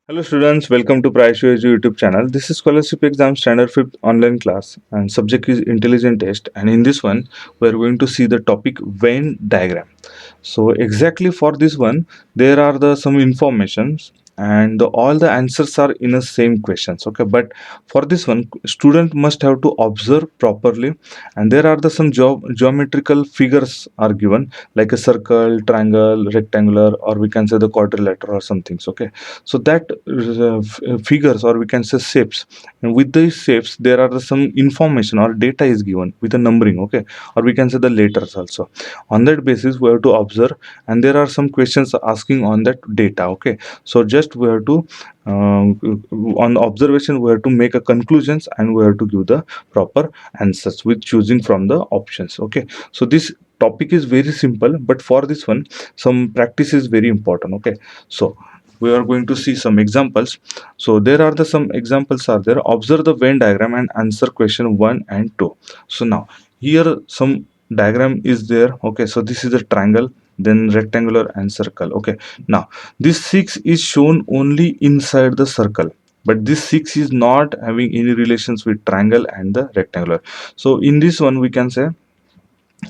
Hello students, welcome to PraescioEdu YouTube channel. This is scholarship exam standard 5th online class and subject is intelligent test, and in this one we are going to see the topic Venn diagram. So exactly for this one there are some informations and all the answers are in the same questions, okay, but for this one student must have to observe properly, and there are some geometrical figures are given like a circle, triangle, rectangular, or we can say the quadrilateral or some things, okay. So that figures, or we can say shapes, and with these shapes there are some information or data is given with a numbering, okay, or we can say the letters also. On that basis we have to observe, and there are some questions asking on that data, okay. So just we have to on observation we have to make a conclusions, and we have to give the proper answers with choosing from the options, okay. So this topic is very simple, but for this one some practice is very important, okay. So we are going to see some examples. So there are some examples are there. Observe the Venn diagram and answer question 1 and 2. So now here some diagram is there, okay. So this is a triangle, then rectangular and circle, okay. Now this 6 is shown only inside the circle, but this 6 is not having any relations with triangle and the rectangular. So in this one we can say,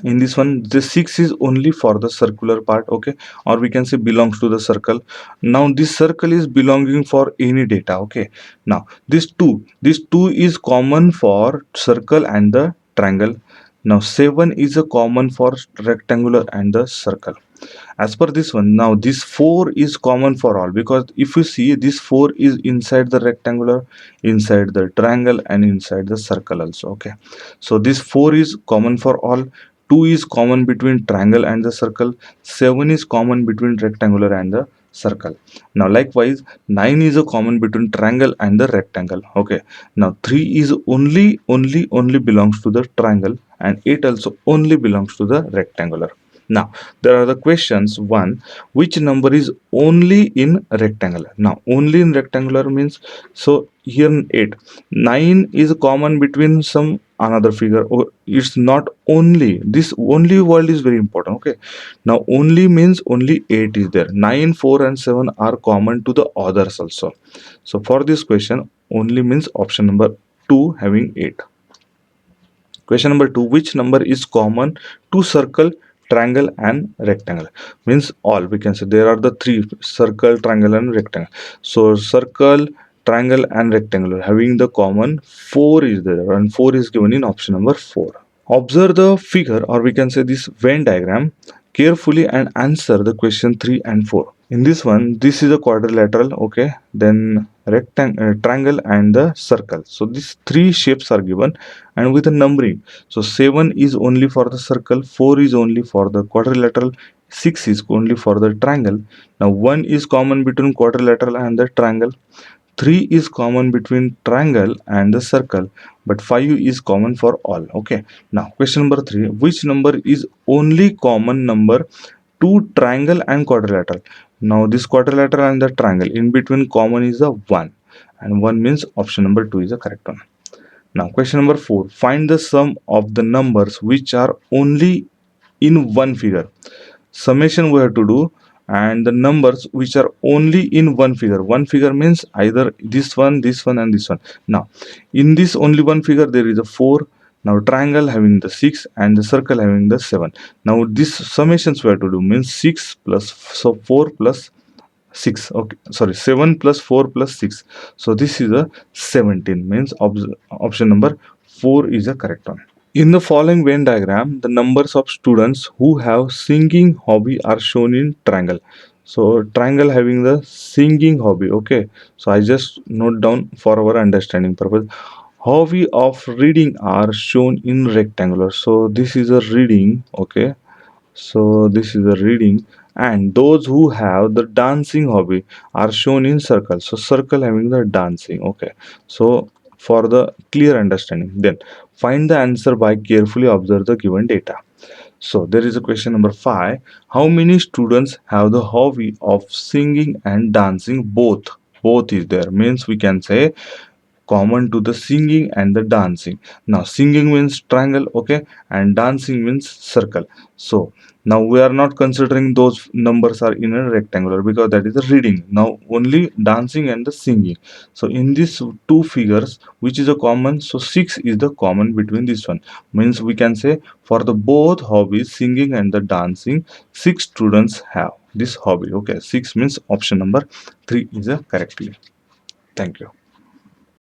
in this one the 6 is only for the circular part, okay, or we can say belongs to the circle. Now this circle is belonging for any data, okay. Now this two is common for circle and the triangle. Now 7 is a common for rectangular and the circle. As per this one, now this 4 is common for all, because if you see this 4 is inside the rectangular, inside the triangle, and inside the circle also, okay. So this 4 is common for all. 2 is common between triangle and the circle. 7 is common between rectangular and the circle. Now likewise 9 is a common between triangle and the rectangle, okay. Now 3 is only belongs to the triangle, and 8 also only belongs to the rectangular. Now there are the questions. One, which number is only in rectangular? Now only in rectangular means, so here in 8, 9 is common between some another figure, or it's not only. This only word is very important, okay. Now only means only 8 is there. 9, 4 and 7 are common to the others also. So for this question only means option number 2 having 8. Question number 2, which number is common to circle, triangle and rectangle? Means all, we can say there are the three: circle, triangle and rectangle. So circle, triangle and rectangle having the common 4 is there, and 4 is given in option number 4. Observe the figure, or we can say this Venn diagram carefully and answer the question 3 and 4. In this one, this is a quadrilateral, okay, then triangle and the circle. So these three shapes are given and with a numbering. So 7 is only for the circle, 4 is only for the quadrilateral, 6 is only for the triangle. Now 1 is common between quadrilateral and the triangle. 3 is common between triangle and the circle, but 5 is common for all, okay. Now question number 3, which number is only common number to triangle and quadrilateral? Now this quadrilateral and the triangle, in between common is the 1, and 1 means option number 2 is the correct one. Now question number 4, find the sum of the numbers which are only in one figure. Summation we have to do, and the numbers which are only in one figure. One figure means either this one, this one and this one. Now in this only one figure there is a 4. Now triangle having the 6 and the circle having the 7. Now this summations we have to do means 6 plus, so 4 plus 6, okay, sorry, 7 plus 4 plus 6. So this is a 17, means option number 4 is the correct one. In the following Venn diagram, the numbers of students who have singing hobby are shown in triangle. So triangle having the singing hobby, okay. So I just note down for our understanding purpose. Hobby of reading are shown in rectangular. So this is a reading, okay. So this is the reading, and those who have the dancing hobby are shown in circle. So circle having the dancing, okay. So for the clear understanding, then find the answer by carefully observe the given data. So there is a question number 5. How many students have the hobby of singing and dancing? Both is there, means we can say common to the singing and the dancing. Now singing means triangle, okay, and dancing means circle. So now we are not considering those numbers are in a rectangular because that is a reading. Now only dancing and the singing. So in these two figures, which is a common? So 6 is the common between this one. Means we can say for the both hobbies, singing and the dancing, 6 students have this hobby. Okay, 6 means option number 3 is a correctly. Thank you.